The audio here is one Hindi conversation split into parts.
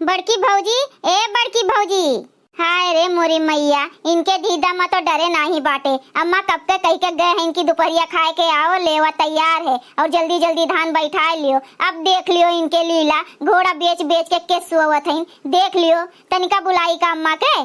बड़की भौजी, ए बड़की भौजी। हाय रे मोरी मैया, इनके दीदा में तो डरे नहीं बाटे। अम्मा कब के कह के गए हैं इनकी दोपहरिया खाए के आओ, लेवा तैयार है और जल्दी जल्दी धान बैठा लियो। अब देख लियो इनके लीला, घोड़ा बेच बेच के सोवत हैं। देख लियो तनिका बुलाई का अम्मा के।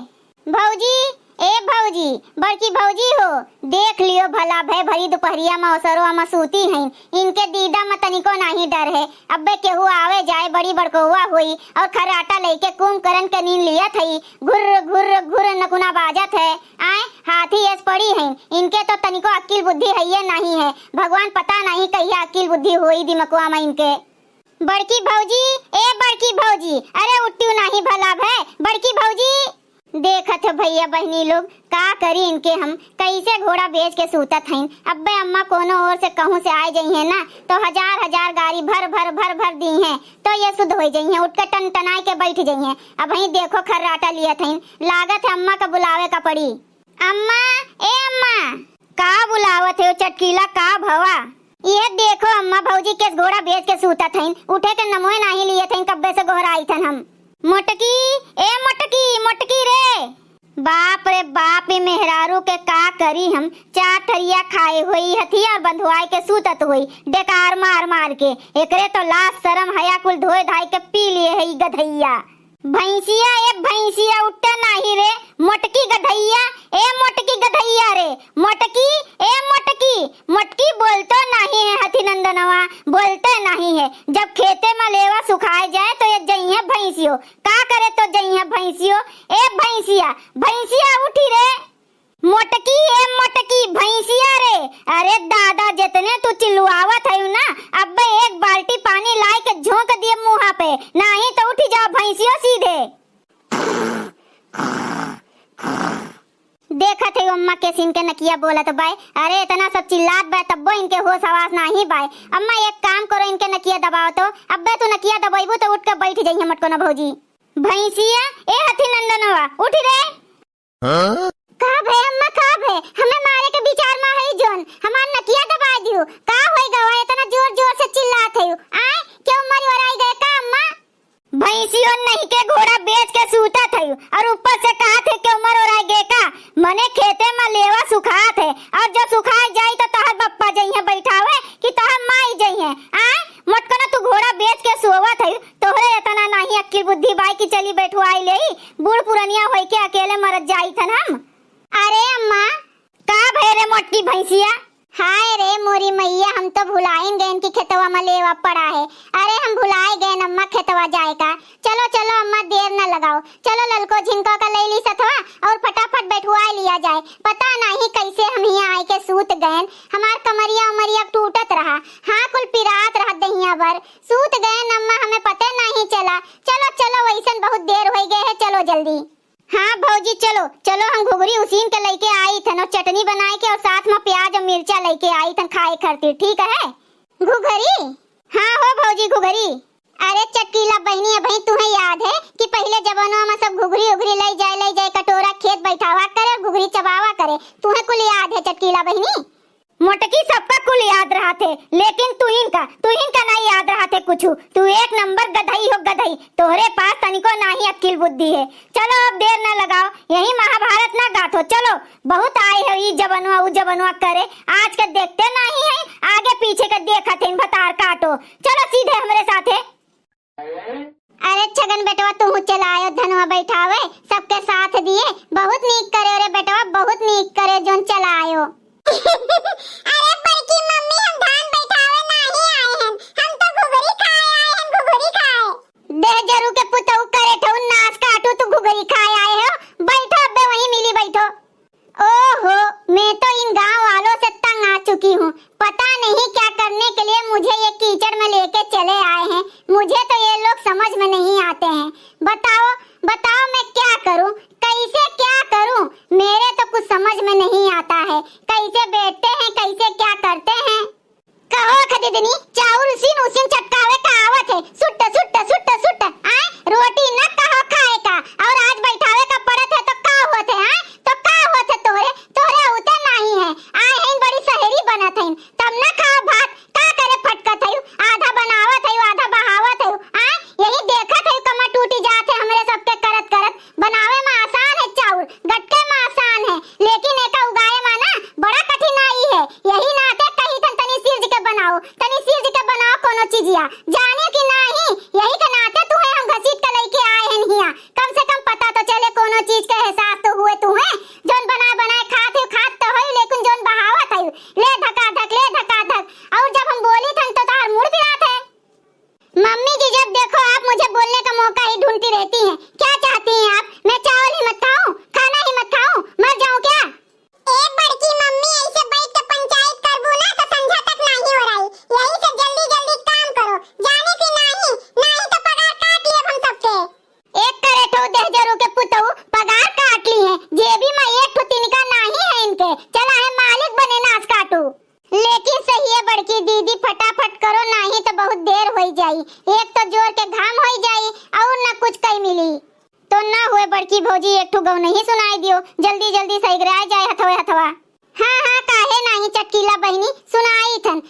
भौजी, ए भौजी, बड़की भौजी हो, देख लियो भला भय भरी दोपहरिया में अवसरों में सूती हैं। इनके दीदा में तनिको नहीं डर है। अब्बे केहू आवे जाए बड़ी बड़कोवा हुई और खराटा लेके कुंभकर्ण के नींद लिया थई। घुर घुर घुर नकुना बाजत है। आए हाथी ऐस पड़ी हैं। इनके तो तनिको अक्ल बुद्धि है ये नहीं है। भगवान पता नहीं कहिया अक्ल बुद्धि हुई दिमकुआ में इनके। बड़की भौजी, ए बड़की भौजी, अरे उठ्यू नहीं भला भय। बड़की भौजी, देखत है भैया बहनी लोग का करी इनके, हम कैसे घोड़ा बेच के सूतत हैं। अब्बे अम्मा कोनो और से कहूं से आए जाई है ना तो हजार हजार गाड़ी भर भर भर भर दी हैं तो ये शुद्ध हो जाई हैं। उठ के टन टनाई के बैठ जाई हैं। अब वहीं देखो खर्राटा लिया था, लागत है अम्मा का बुलावे का पड़ी। अम्मा, ए अम्मा, का बुलावत है चटकीला का भवा। ये देखो अम्मा भौजी के घोड़ा बेच के सूतत हैं। उठे के नमोए नहीं लिए थे, कब्बे से गोहराई थन हम। मोटकी, ए मोटकी, मोटकी रे। बाप रे बाप, ये मेहरारू के का करी हम। चार थरिया खाए हुई हथियार बंधवाए के सूतत हुई डेकार मार मार के। एकरे तो लाश शरम हया कुल धोए धाई के पी लिए है गधैया। भैंसिया, ए भैंसिया, उठे नहीं रे मोटकी गधैया। ए मोटकी गधैया रे, मोटकी, ए मोटकी, मोटकी बोलतो नहीं है। हथी नंदनवा बोलते नहीं है। जब खेते में लेवा सुखाए जाए तो ये जई है भैंसियो। का करे तो जई है भैंसियो। ए भैंसिया, भैंसिया उठी रे। मोटकी, ए मोटकी, भैंसिया रे। अरे दादा, जितने तू चिल्लावत है ना, अब एक बाल्टी पानी लाई के झोंक दिए मुँह पे, नहीं तो उठी जाओ भैंसियो सीधे। देखा थे अम्मा के सीन के नकिया बोलत बाय। अरे इतना सब चिल्लात बाय तब्बो इनके होश आवाज नहीं बाय। अम्मा एक काम करो, इनके नकिया दबाओ तो। अब्बे तू नकिया दबाइबू तो उठ के बैठ जाइए मटको ना भौजी। भैंसिया, ए हथी नंदनवा उठी रे। का भे अम्मा, का भे हमें मारे के विचार में है जोन हमार नकिया दबा दियो। का होई गवा इतना जोर जोर से चिल्लात है। आए क्यों मरी वराई गए का अम्मा। भैंसियो नहीं के घोड़ा बेच के सूता थे और ऊपर से कहा थे कि उमर और गए का। मने खेते में लेवा सुखा थे और जो सुखाई जाई तो तहर बप्पा जइए बैठावे कि तहर माई जइए। आए मोटकना तू घोड़ा बेच के सोवा थे, तोहरे इतना नहीं अक्ल बुद्धि बाई की चली बैठवाई ले। बूढ़ पुरनिया होई के अकेले मरत जाई थन हम। अरे अम्मा, का भैरे मोटकी भैंसिया। हाय रे मोरी मैया, हम तो भुलाइन गए इनकी खेतवा में लेवा पड़ा है। अरे हम भुलाए गए अम्मा खेतवा जाए का। चलो चलो अम्मा, देर न लगाओ। चलो ललको झिंको का ले ली सथवा और फटाफट बैठवा लिया जाए। पता नहीं कैसे हम यहाँ आए के सूत गए। हमार कमरिया उमरिया टूटत रहा। हाँ कुल पिरात रहा दहिया भर। सूत गए अम्मा, हमें पता नहीं चला। चलो चलो वैसन बहुत देर हो गए है, चलो जल्दी। हाँ भौजी चलो चलो, हम घुघरी उसीन के लेके आई थन और चटनी बनाए के और साथ में प्याज और मिर्चा लेके आई थन खाए खातिर। ठीक है घुघरी। हाँ हो भौजी घुघरी। अरे चटकीला बहनी, भाई तुम्हें याद है कि पहले जमाना में सब घुघरी उघरी ले जाए कटोरा खेत बैठावा करे और घुघरी चबावा करे। तुम्हें कुल याद है चटकीला बहनी। मोटकी सबका कुल याद रहा थे, लेकिन तुहिन का नहीं याद रहा थे कुछ। तू एक नंबर गधई हो गधई, तोहरे पास तनिको नहीं अक्ल बुद्धि है। चलो अब देर न लगाओ, यही महाभारत ना गाथो। चलो बहुत आए है ये जबनुआ उ जबनुआ करे, आज के देखते नहीं है, आगे पीछे के देखा थे भतार काटो। चलो सीधे हमारे साथे। अरे छगन बेटवा तू चलायो धनवा बैठावे, सबके साथ दिए। बहुत नीक करे रे बेटवा, बहुत नीक करे जोन चलायो। अरे बड़की मम्मी, हम धान बैठावे नहीं आए हैं, हम तो घुघरी खाए आए हैं, घुघरी खाए। दे जरू के पुतऊ करे ठौ नाच काटू, तू घुघरी खाए आए हो। बैठो अबे वहीं मिली बैठो। ओहो, मैं तो इन गांव वालों से तंग आ चुकी हूँ। पता नहीं क्या करने के लिए मुझे ये कीचड़ में लेके चले आए हैं। मुझे तो ये लोग समझ में नहीं आते हैं। बताओ बताओ मैं क्या करूँ, कैसे क्या करूँ। मेरे तो कुछ समझ में नहीं आता है। कैसे बैठते हैं, कैसे क्या करते हैं। कहो खदीदनी, चाउर उसीन चटकावे का आवत है। सुट्ट सुट्ट सुट्ट सुट्ट आए रोटी न कहो खाए का, और आज बैठावे का पड़त है तो का होत है। आए तो का होत है, तोरे उते नहीं है। आए हैं बड़ी सहेरी बनत है, तब न खाओ भात। का करे फटकत है, आधा बनावत है आधा बहावत है। आए यही देखत है कमा टूटी जात है। चीजिया जाने की नहीं, यही के नाते तू है हम घसीट के लेके आए हैं हिया। कम से कम पता तो चले कोनो चीज का एहसास तो हुए तू है। जोन बनाए खात तो है, लेकिन जोन बहावत है ले धका धक। और जब हम बोली थन तो तार मुड़ फिरात है। मम्मी जी जब देखो आप मुझे बोलने का मौका ही ढूंढती रहती हैं। क्या चाहती हैं आप? मैं चावल ही मत खाऊं, खाना ही मत खाऊं, मर जाऊं क्या? एक बड़की मम्मी ऐसे बैठ के पंचायत करबू ना तो समझा तक नहीं हो रही। यही से जल्दी काम करो, जाने की नहीं तो पगार काट लिए हम सबके। एक करे ठो देहजरू के पुतऊ पगार काट ली है, जेबी में एक ठो तिनका नहीं है इनके, चला है मालिक बने नाच काटू। लेकिन सही है बड़की दीदी, फटाफट करो नहीं तो बहुत देर हो जाई। एक तो जोर के घाम हो जाई और न कुछ कहीं मिली तो ना हुए बड़की भौजी, एक ठो गौ नहीं सुनाई दियो, जल्दी सैगरा जाए हथवा। हाँ काहे नहीं चटकीला बहनी,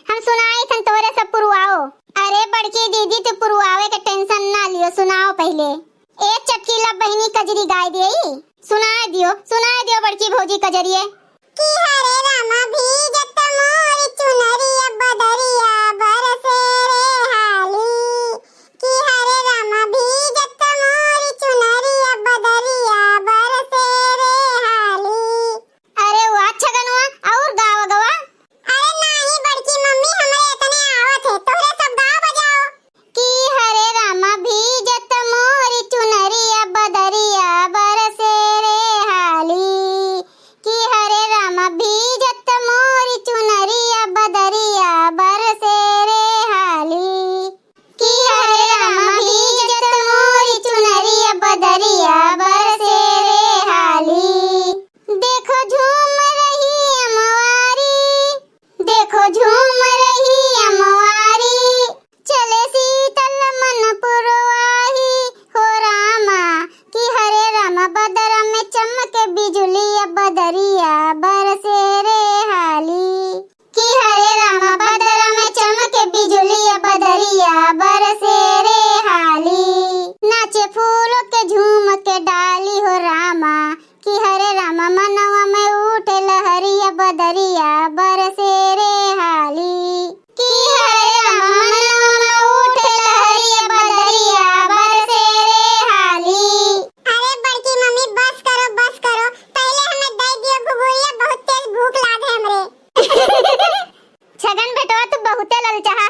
हम सुनाई थन तोरे सब पुरवाओ। अरे बड़की दीदी तू पुरवावे के टेंशन ना लियो, सुनाओ पहले। एक चटकीला बहनी कजरी गाय देई, सुनाए दियो बड़की भौजी कजरिए। कि हरे रामा भीजत मोरी चुनरिया बदरिया बरसे रे हाली। कि हरे रामा भीजत मोरी चुनरिया बदरिया बरसे रे हाली। अरे वाह छगनवा, और गावा गवा। अरे नहीं बड़की मम्मी, हमरे इतने आवत है, तोरे सब गाओ बजाओ। कि हरे रामा भीजत मोरी चुनरिया बदरिया बरसे रे हाली। कि हरे रामा भीजत मोरी चुनरिया बदरिया बरसे रे हाली। कि हरे रामा भीजत मोरी चुनरिया बदरिया बरसे रे हाली। देखो झूम रही अमवारी, चले शीतल मन पुरवाही हो रामा। कि हरे रामा बदरा में चमके बिजुलिया बदरिया बरसे रे हाली। कि हरे रामा बदरा में चमके बिजुलिया बदरिया बरसे रे हाली। नाचे फूलों के झूम के डाली हो रामा। कि हरे रामा मनवा में उठे लहरिया बदरिया बरसे रे हाली। कि हरे रामा मनवा में उठे लहरिया बदरिया बरसे रे हाली। अरे बड़की मम्मी बस करो, पहले हमें दे दियो घुघुरिया, बहुत तेज भूख लागे हमरे। छगन बेटवा तू बहुते ललचाहा